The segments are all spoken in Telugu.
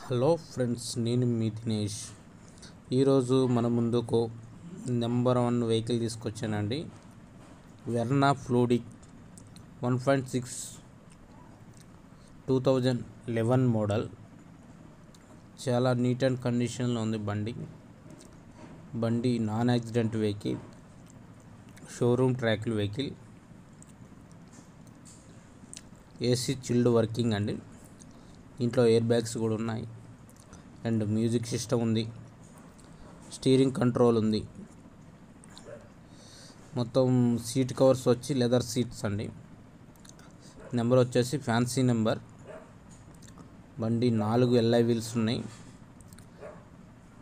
హలో ఫ్రెండ్స్, నేను మీ దినేష్. ఈరోజు మన ముందుకు నెంబర్ 1 వెహికల్ తీసుకొచ్చానండి. వెర్నా ఫ్లూడిక్ 1.6 2011 మోడల్. చాలా నీట్ అండ్ కండిషన్లో ఉంది బండి non accident vehicle, showroom track vehicle, AC chilled working అండి. ఇంట్లో ఎయిర్ బ్యాగ్స్ కూడా ఉన్నాయి అండ్ మ్యూజిక్ సిస్టమ్ ఉంది, స్టీరింగ్ కంట్రోల్ ఉంది. మొత్తం సీట్ కవర్స్ వచ్చి లెదర్ సీట్స్ అండి. నెంబర్ వచ్చేసి ఫ్యాన్సీ నెంబర్. బండి 4 ఎల్ఐ వీల్స్ ఉన్నాయి,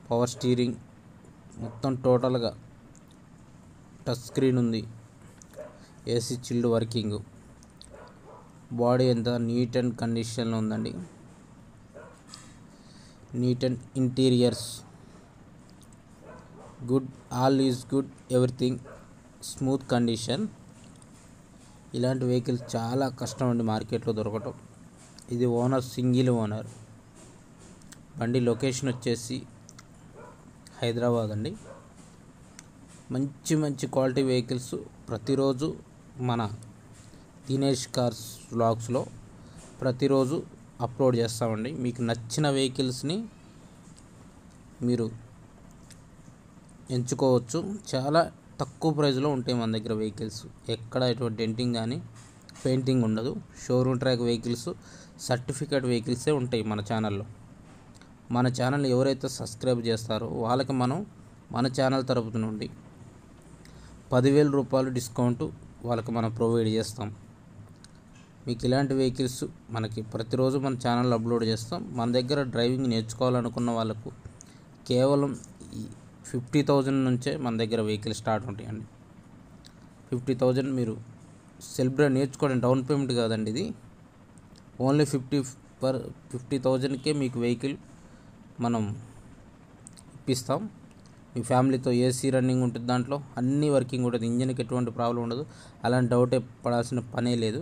పవర్ స్టీరింగ్, మొత్తం టోటల్గా టచ్ స్క్రీన్ ఉంది, ఏసీ చిల్డ్ వర్కింగ్. బాడీ ఎంత నీట్ అండ్ కండిషన్లో ఉందండి. Neat and interiors good, all is good, everything smooth condition. ఇలాంటి వెహికల్స్ చాలా కష్టం అండి మార్కెట్లో దొరకటం. ఇది ఓనర్ సింగిల్ ఓనర్. బండి లొకేషన్ వచ్చేసి హైదరాబాద్ అండి. మంచి క్వాలిటీ వెహికల్స్ ప్రతిరోజు మన దినేష్ కార్స్ వ్లాగ్స్లో ప్రతిరోజు అప్లోడ్ చేస్తామండి. మీకు నచ్చిన వెహికల్స్ని మీరు ఎంచుకోవచ్చు. చాలా తక్కువ ప్రైస్లో ఉంటాయి మన దగ్గర వెహికల్స్. ఎక్కడ ఎటువంటి డెంటింగ్ కానీ పెయింటింగ్ ఉండదు. షోరూమ్ ట్రాక్ వెహికల్స్, సర్టిఫికేట్ వెహికల్సే ఉంటాయి మన ఛానల్లో. మన ఛానల్ ఎవరైతే సబ్స్క్రైబ్ చేస్తారో వాళ్ళకి మనం మన ఛానల్ తరపు నుండి 10,000 రూపాయలు డిస్కౌంట్ వాళ్ళకి మనం ప్రొవైడ్ చేస్తాం. మీకు ఇలాంటి వెహికల్స్ మనకి ప్రతిరోజు మన ఛానల్లో అప్లోడ్ చేస్తాం. మన దగ్గర డ్రైవింగ్ నేర్చుకోవాలనుకున్న వాళ్ళకు కేవలం 50,000 నుంచే మన దగ్గర వెహికల్ స్టార్ట్ ఉంటాయండి. 50,000 మీరు సెల్ఫ్ డ్రైవ్ నేర్చుకోవడం డౌన్ పేమెంట్ కాదండి. ఇది ఓన్లీ 50,000కే మీకు వెహికల్ మనం ఇప్పిస్తాం. మీ ఫ్యామిలీతో ఏసీ రన్నింగ్ ఉంటుంది, దాంట్లో అన్ని వర్కింగ్ ఉంటుంది, ఇంజన్కి ఎటువంటి ప్రాబ్లం ఉండదు. అలాంటి డౌటే పడాల్సిన పనే లేదు.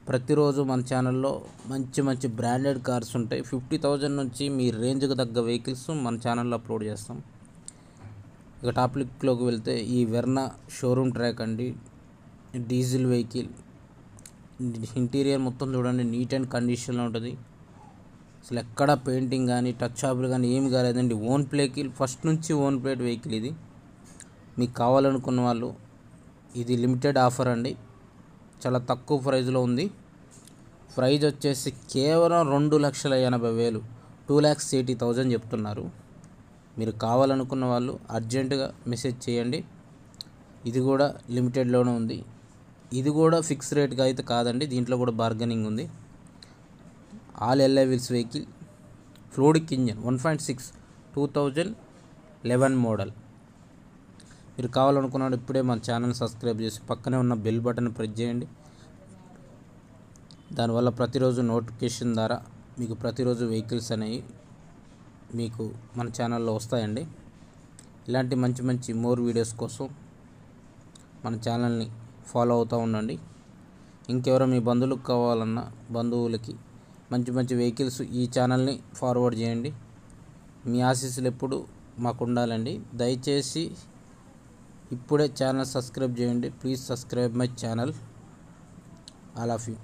ప్రతిరోజు మన ఛానల్లో మంచి బ్రాండెడ్ కార్స్ ఉంటాయి. 50,000 నుంచి మీ రేంజ్కి తగ్గ వెహికల్స్ మన ఛానల్లో అప్లోడ్ చేస్తాం. ఇక టాపిక్లోకి వెళ్తే ఈ వెర్నా షోరూమ్ ట్రాక్ అండి, డీజిల్ వెహికల్. ఇంటీరియర్ మొత్తం చూడండి, నీట్ అండ్ కండిషన్లో ఉంటుంది. అసలు ఎక్కడ పెయింటింగ్ కానీ టచ్ అప్లు కానీ ఏమి కాలేదండి. ఓన్ వెహికల్, ఫస్ట్ నుంచి ఓన్ ప్లేట్ వెహికల్ ఇది. మీకు కావాలనుకున్న వాళ్ళు ఇది లిమిటెడ్ ఆఫర్ అండి. చాలా తక్కువ ప్రైజ్లో ఉంది. ప్రైజ్ వచ్చేసి కేవలం 2,80,000, 2,80,000 చెప్తున్నారు. మీరు కావాలనుకున్న వాళ్ళు అర్జెంటుగా మెసేజ్ చేయండి. ఇది కూడా లిమిటెడ్లోనే ఉంది. ఇది కూడా ఫిక్స్ రేట్గా అయితే కాదండి, దీంట్లో కూడా బార్గెనింగ్ ఉంది. All alloy wheels vehicle, fluidic engine, 1.6 2011 model. మీరు కావాలనుకున్నాడు ఇప్పుడే మన ఛానల్ సబ్స్క్రైబ్ చేసి పక్కనే ఉన్న బెల్ బటన్ ప్రెస్ చేయండి. దానివల్ల ప్రతిరోజు నోటిఫికేషన్ ద్వారా మీకు ప్రతిరోజు వెహికల్స్ అనేవి మీకు మన ఛానల్లో వస్తాయండి. ఇలాంటి మంచి మోర్ వీడియోస్ కోసం మన ఛానల్ని ఫాలో అవుతూ ఉండండి. ఇంకెవరో మీ బంధువులకు కావాలన్నా బంధువులకి మంచి వెహికల్స్ ఈ ఛానల్ని ఫార్వర్డ్ చేయండి. మీ ఆశీస్సులు ఎప్పుడు మాకు ఉండాలండి. దయచేసి ఇప్పుడే ఛానల్ సబ్స్క్రైబ్ చేయండి. Please subscribe my channel. All of you.